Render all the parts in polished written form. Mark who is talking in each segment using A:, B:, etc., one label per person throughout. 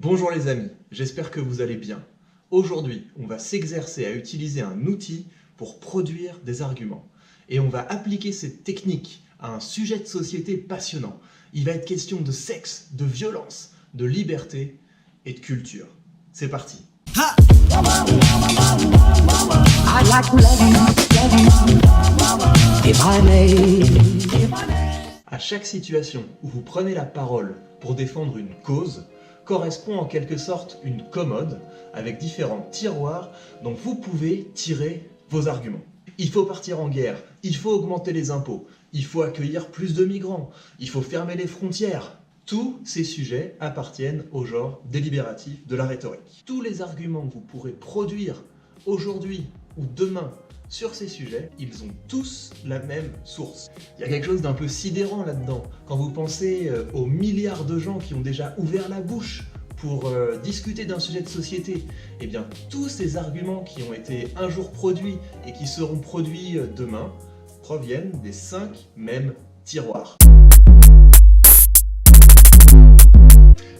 A: Bonjour les amis, j'espère que vous allez bien. Aujourd'hui, on va s'exercer à utiliser un outil pour produire des arguments. Et on va appliquer cette technique à un sujet de société passionnant. Il va être question de sexe, de violence, de liberté et de culture. C'est parti. À chaque situation où vous prenez la parole pour défendre une cause, correspond en quelque sorte une commode avec différents tiroirs dont vous pouvez tirer vos arguments. Il faut partir en guerre, il faut augmenter les impôts, il faut accueillir plus de migrants, il faut fermer les frontières. Tous ces sujets appartiennent au genre délibératif de la rhétorique. Tous les arguments que vous pourrez produire aujourd'hui ou demain sur ces sujets, ils ont tous la même source. Il y a quelque chose d'un peu sidérant là-dedans. Quand vous pensez aux milliards de gens qui ont déjà ouvert la bouche pour discuter d'un sujet de société, eh bien tous ces arguments qui ont été un jour produits et qui seront produits demain proviennent des 5 mêmes tiroirs.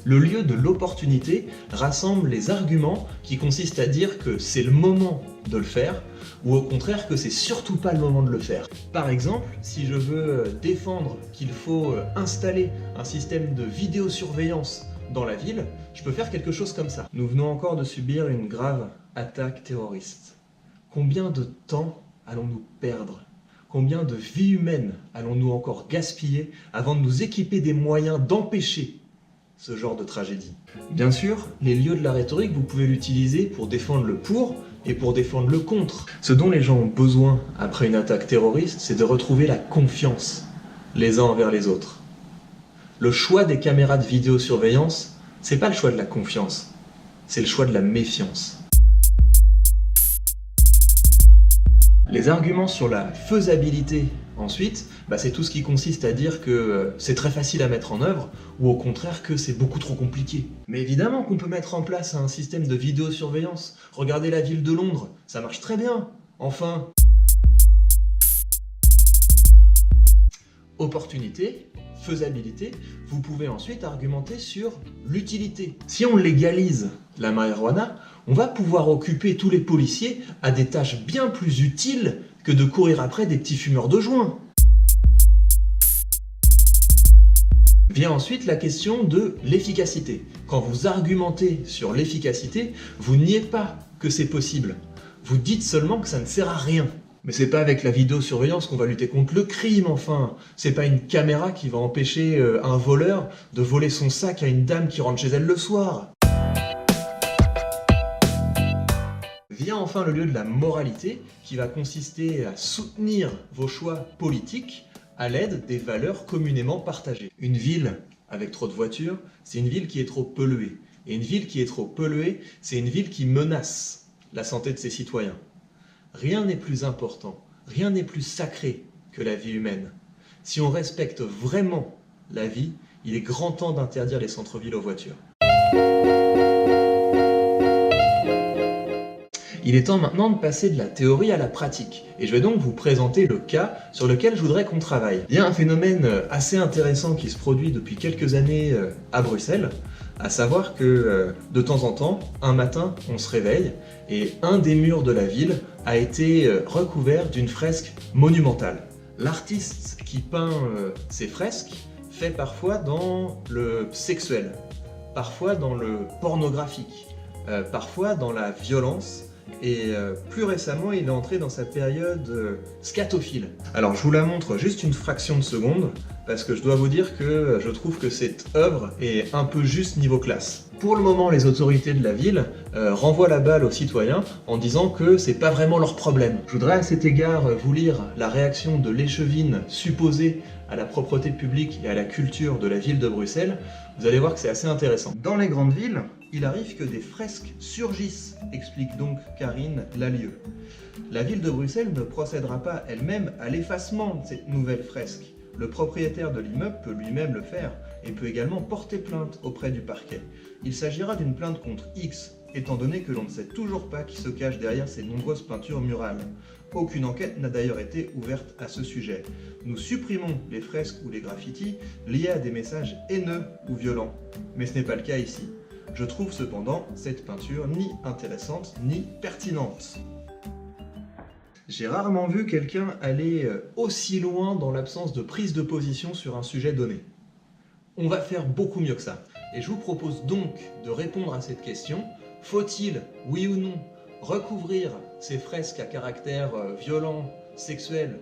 A: Le lieu de l'opportunité rassemble les arguments qui consistent à dire que c'est le moment de le faire ou au contraire que c'est surtout pas le moment de le faire. Par exemple, si je veux défendre qu'il faut installer un système de vidéosurveillance dans la ville, je peux faire quelque chose comme ça. Nous venons encore de subir une grave attaque terroriste. Combien de temps allons-nous perdre ? Combien de vies humaines allons-nous encore gaspiller avant de nous équiper des moyens d'empêcher ce genre de tragédie? Bien sûr, les lieux de la rhétorique, vous pouvez l'utiliser pour défendre le pour et pour défendre le contre. Ce dont les gens ont besoin après une attaque terroriste, c'est de retrouver la confiance les uns envers les autres. Le choix des caméras de vidéosurveillance, c'est pas le choix de la confiance, c'est le choix de la méfiance. Les arguments sur la faisabilité, ensuite, c'est tout ce qui consiste à dire que c'est très facile à mettre en œuvre, ou au contraire que c'est beaucoup trop compliqué. Mais évidemment qu'on peut mettre en place un système de vidéosurveillance. Regardez la ville de Londres, ça marche très bien. Enfin, opportunité, faisabilité, vous pouvez ensuite argumenter sur l'utilité. Si on légalise la marijuana, on va pouvoir occuper tous les policiers à des tâches bien plus utiles que de courir après des petits fumeurs de joint. Vient ensuite la question de l'efficacité. Quand vous argumentez sur l'efficacité, vous niez pas que c'est possible. Vous dites seulement que ça ne sert à rien. Mais c'est pas avec la vidéosurveillance qu'on va lutter contre le crime, enfin. C'est pas une caméra qui va empêcher un voleur de voler son sac à une dame qui rentre chez elle le soir. Vient enfin le lieu de la moralité, qui va consister à soutenir vos choix politiques à l'aide des valeurs communément partagées. Une ville avec trop de voitures, c'est une ville qui est trop polluée. Et une ville qui est trop polluée, c'est une ville qui menace la santé de ses citoyens. Rien n'est plus important, rien n'est plus sacré que la vie humaine. Si on respecte vraiment la vie, il est grand temps d'interdire les centres-villes aux voitures. Il est temps maintenant de passer de la théorie à la pratique, et je vais donc vous présenter le cas sur lequel je voudrais qu'on travaille. Il y a un phénomène assez intéressant qui se produit depuis quelques années à Bruxelles, à savoir que de temps en temps, un matin, on se réveille, et un des murs de la ville a été recouvert d'une fresque monumentale. L'artiste qui peint ces fresques fait parfois dans le sexuel, parfois dans le pornographique, parfois dans la violence, et plus récemment il est entré dans sa période scatophile. Alors je vous la montre juste une fraction de seconde parce que je dois vous dire que je trouve que cette œuvre est un peu juste niveau classe. Pour le moment, les autorités de la ville renvoient la balle aux citoyens en disant que c'est pas vraiment leur problème. Je voudrais à cet égard vous lire la réaction de l'échevine supposée à la propreté publique et à la culture de la ville de Bruxelles. Vous allez voir que c'est assez intéressant. Dans les grandes villes, il arrive que des fresques surgissent, explique donc Karine Lallieu. La ville de Bruxelles ne procédera pas elle-même à l'effacement de cette nouvelle fresque. Le propriétaire de l'immeuble peut lui-même le faire et peut également porter plainte auprès du parquet. Il s'agira d'une plainte contre X, étant donné que l'on ne sait toujours pas qui se cache derrière ces nombreuses peintures murales. Aucune enquête n'a d'ailleurs été ouverte à ce sujet. Nous supprimons les fresques ou les graffitis liés à des messages haineux ou violents. Mais ce n'est pas le cas ici. Je trouve cependant cette peinture ni intéressante ni pertinente. J'ai rarement vu quelqu'un aller aussi loin dans l'absence de prise de position sur un sujet donné. On va faire beaucoup mieux que ça. Et je vous propose donc de répondre à cette question. Faut-il, oui ou non, recouvrir ces fresques à caractère violent, sexuel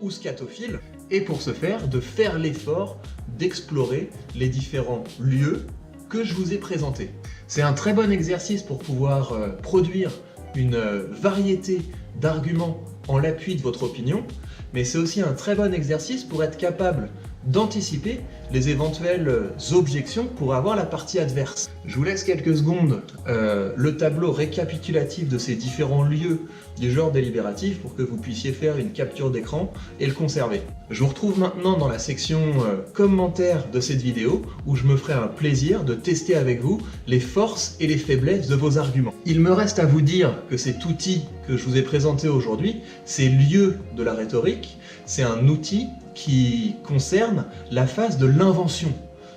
A: ou scatophile? Et pour ce faire, de faire l'effort d'explorer les différents lieux que je vous ai présentés. C'est un très bon exercice pour pouvoir produire une variété d'arguments en l'appui de votre opinion, mais c'est aussi un très bon exercice pour être capable d'anticiper les éventuelles objections pour avoir la partie adverse. Je vous laisse quelques secondes le tableau récapitulatif de ces différents lieux du genre délibératif pour que vous puissiez faire une capture d'écran et le conserver. Je vous retrouve maintenant dans la section commentaires de cette vidéo où je me ferai un plaisir de tester avec vous les forces et les faiblesses de vos arguments. Il me reste à vous dire que cet outil que je vous ai présenté aujourd'hui, ces lieux de la rhétorique, c'est un outil qui concerne la phase de l'invention.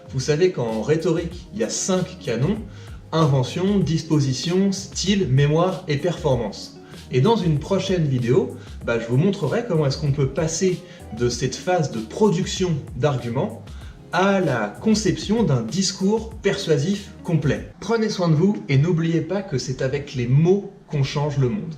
A: Vous savez qu'en rhétorique, il y a 5 canons: invention, disposition, style, mémoire et performance. Et dans une prochaine vidéo, je vous montrerai comment est-ce qu'on peut passer de cette phase de production d'arguments à la conception d'un discours persuasif complet. Prenez soin de vous et n'oubliez pas que c'est avec les mots qu'on change le monde.